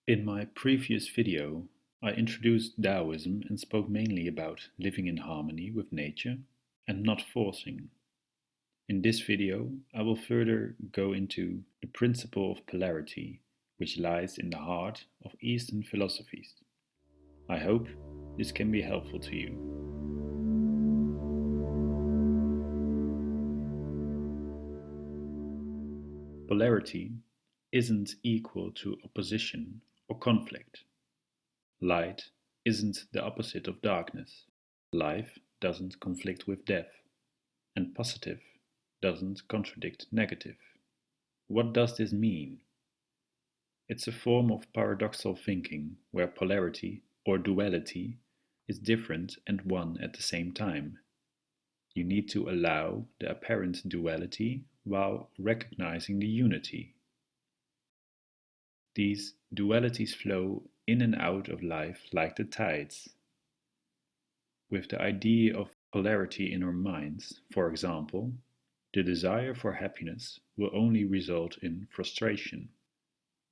In my previous video, I introduced Taoism and spoke mainly about living in harmony with nature and not forcing. In this video, I will further go into the principle of polarity, which lies in the heart of Eastern philosophies. I hope this can be helpful to you. Polarity isn't equal to opposition or conflict. Light isn't the opposite of darkness. Life doesn't conflict with death, and positive doesn't contradict negative. What does this mean? It's a form of paradoxal thinking where polarity or duality is different and one at the same time. You need to allow the apparent duality while recognizing the unity. These dualities flow in and out of life like the tides. With the idea of polarity in our minds, for example, the desire for happiness will only result in frustration.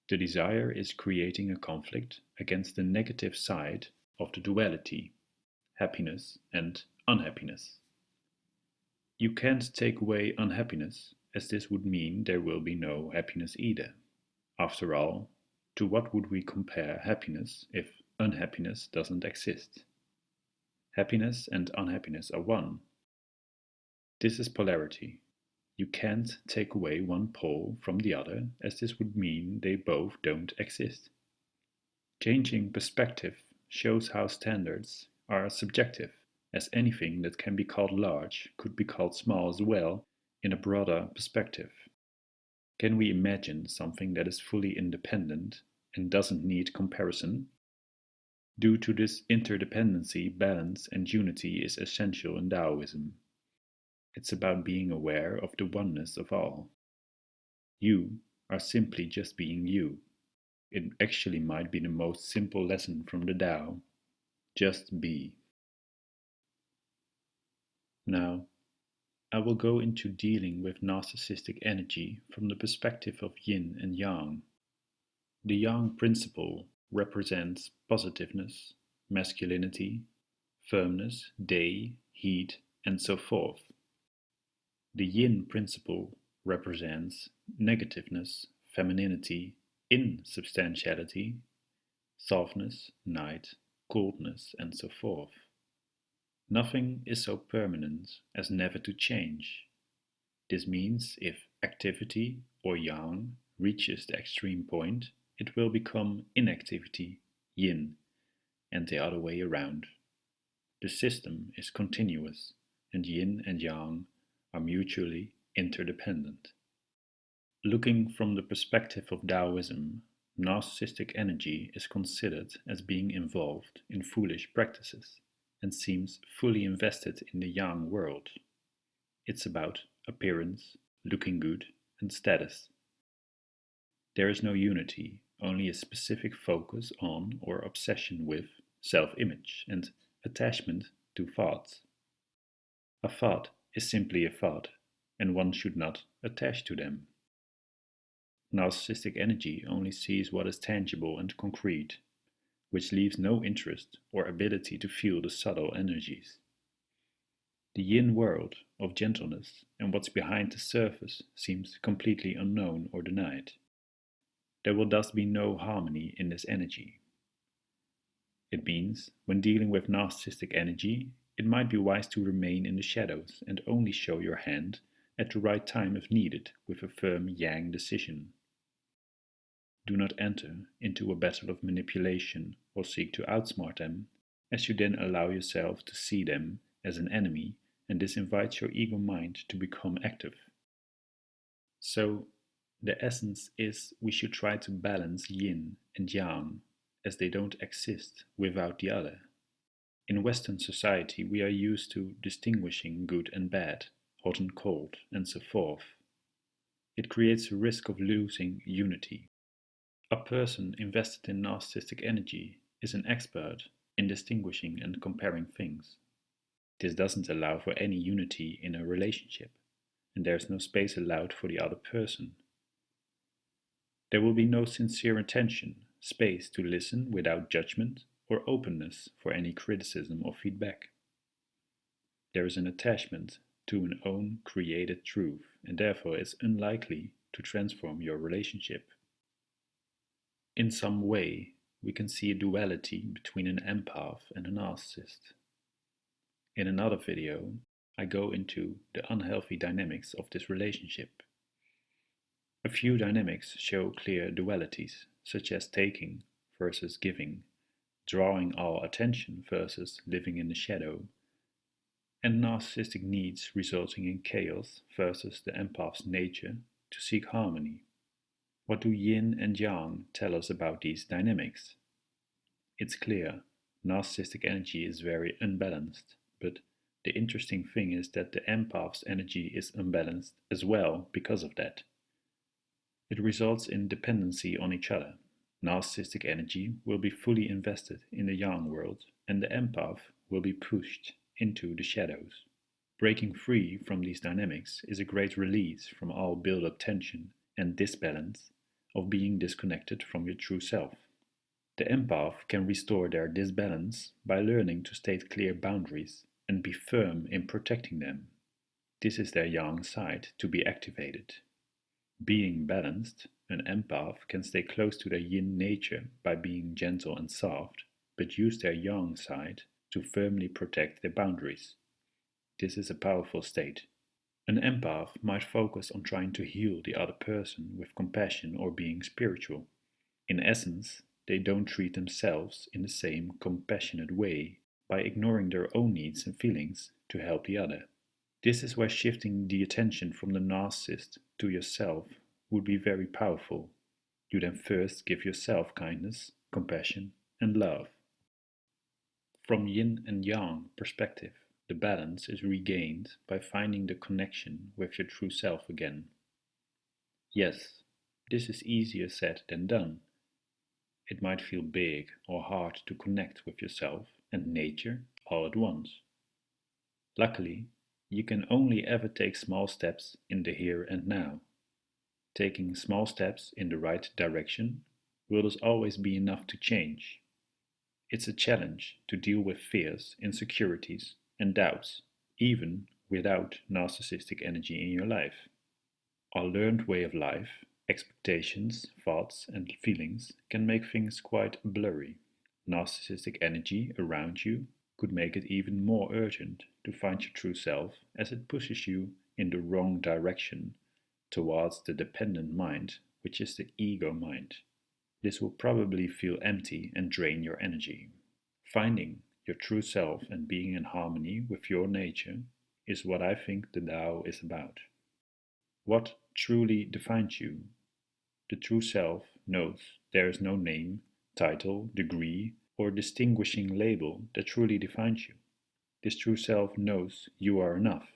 The desire is creating a conflict against the negative side of the duality, happiness and unhappiness. You can't take away unhappiness, as this would mean there will be no happiness either. After all, to what would we compare happiness if unhappiness doesn't exist? Happiness and unhappiness are one. This is polarity. You can't take away one pole from the other, as this would mean they both don't exist. Changing perspective shows how standards are subjective, as anything that can be called large could be called small as well in a broader perspective. Can we imagine something that is fully independent and doesn't need comparison? Due to this interdependency, balance and unity is essential in Taoism. It's about being aware of the oneness of all. You are simply just being you. It actually might be the most simple lesson from the Tao. Just be. Now, I will go into dealing with narcissistic energy from the perspective of Yin and Yang. The Yang principle represents positiveness, masculinity, firmness, day, heat, and so forth. The Yin principle represents negativeness, femininity, insubstantiality, softness, night, coldness, and so forth. Nothing is so permanent as never to change. This means if activity or yang reaches the extreme point, it will become inactivity, yin, and the other way around. The system is continuous, and yin and yang are mutually interdependent. Looking from the perspective of Taoism, narcissistic energy is considered as being involved in foolish practices and seems fully invested in the yang world. It's about appearance, looking good, and status. There is no unity, only a specific focus on or obsession with self-image and attachment to thoughts. A thought is simply a thought, and one should not attach to them. Narcissistic energy only sees what is tangible and concrete, which leaves no interest or ability to feel the subtle energies. The yin world of gentleness and what's behind the surface seems completely unknown or denied. There will thus be no harmony in this energy. It means, when dealing with narcissistic energy, it might be wise to remain in the shadows and only show your hand at the right time if needed with a firm yang decision. Do not enter into a battle of manipulation or seek to outsmart them, as you then allow yourself to see them as an enemy, and this invites your ego mind to become active. So, the essence is we should try to balance yin and yang, as they don't exist without the other. In Western society, we are used to distinguishing good and bad, hot and cold, and so forth. It creates a risk of losing unity. A person invested in narcissistic energy is an expert in distinguishing and comparing things. This doesn't allow for any unity in a relationship, and there is no space allowed for the other person. There will be no sincere intention, space to listen without judgment or openness for any criticism or feedback. There is an attachment to an own created truth, and therefore it's unlikely to transform your relationship. In some way, we can see a duality between an empath and a narcissist. In another video, I go into the unhealthy dynamics of this relationship. A few dynamics show clear dualities, such as taking versus giving, drawing all attention versus living in the shadow, and narcissistic needs resulting in chaos versus the empath's nature to seek harmony. What do Yin and Yang tell us about these dynamics? It's clear, narcissistic energy is very unbalanced, but the interesting thing is that the empath's energy is unbalanced as well because of that. It results in dependency on each other. Narcissistic energy will be fully invested in the Yang world, and the empath will be pushed into the shadows. Breaking free from these dynamics is a great release from all built-up tension and disbalance of being disconnected from your true self. The empath can restore their disbalance by learning to state clear boundaries and be firm in protecting them. This is their Yang side to be activated. Being balanced, an empath can stay close to their Yin nature by being gentle and soft, but use their Yang side to firmly protect their boundaries. This is a powerful state. An empath might focus on trying to heal the other person with compassion or being spiritual. In essence, they don't treat themselves in the same compassionate way by ignoring their own needs and feelings to help the other. This is where shifting the attention from the narcissist to yourself would be very powerful. You then first give yourself kindness, compassion, and love. From Yin and Yang perspective, the balance is regained by finding the connection with your true self again. Yes, this is easier said than done. It might feel big or hard to connect with yourself and nature all at once. Luckily, you can only ever take small steps in the here and now. Taking small steps in the right direction will thus always be enough to change. It's a challenge to deal with fears, insecurities, and doubts, even without narcissistic energy in your life. Our learned way of life, expectations, thoughts, and feelings can make things quite blurry. Narcissistic energy around you could make it even more urgent to find your true self, as it pushes you in the wrong direction towards the dependent mind, which is the ego mind. This will probably feel empty and drain your energy. Finding your true self and being in harmony with your nature is what I think the Tao is about. What truly defines you? The true self knows there is no name, title, degree, or distinguishing label that truly defines you. This true self knows you are enough,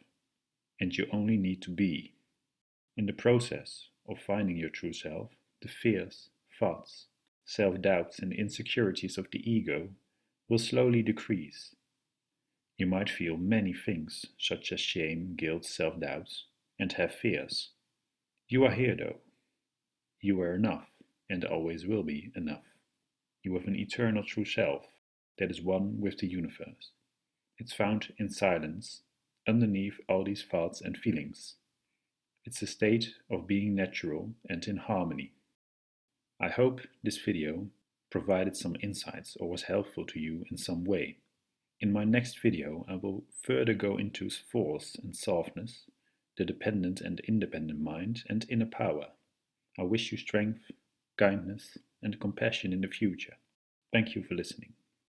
and you only need to be. In the process of finding your true self, the fears, thoughts, self-doubts, and insecurities of the ego will slowly decrease. You might feel many things, such as shame, guilt, self-doubts, and have fears. You are here though. You are enough, and always will be enough. You have an eternal true self that is one with the universe. It's found in silence, underneath all these thoughts and feelings. It's a state of being natural and in harmony. I hope this video provided some insights or was helpful to you in some way. In my next video, I will further go into force and softness, the dependent and independent mind, and inner power. I wish you strength, kindness, and compassion in the future. Thank you for listening.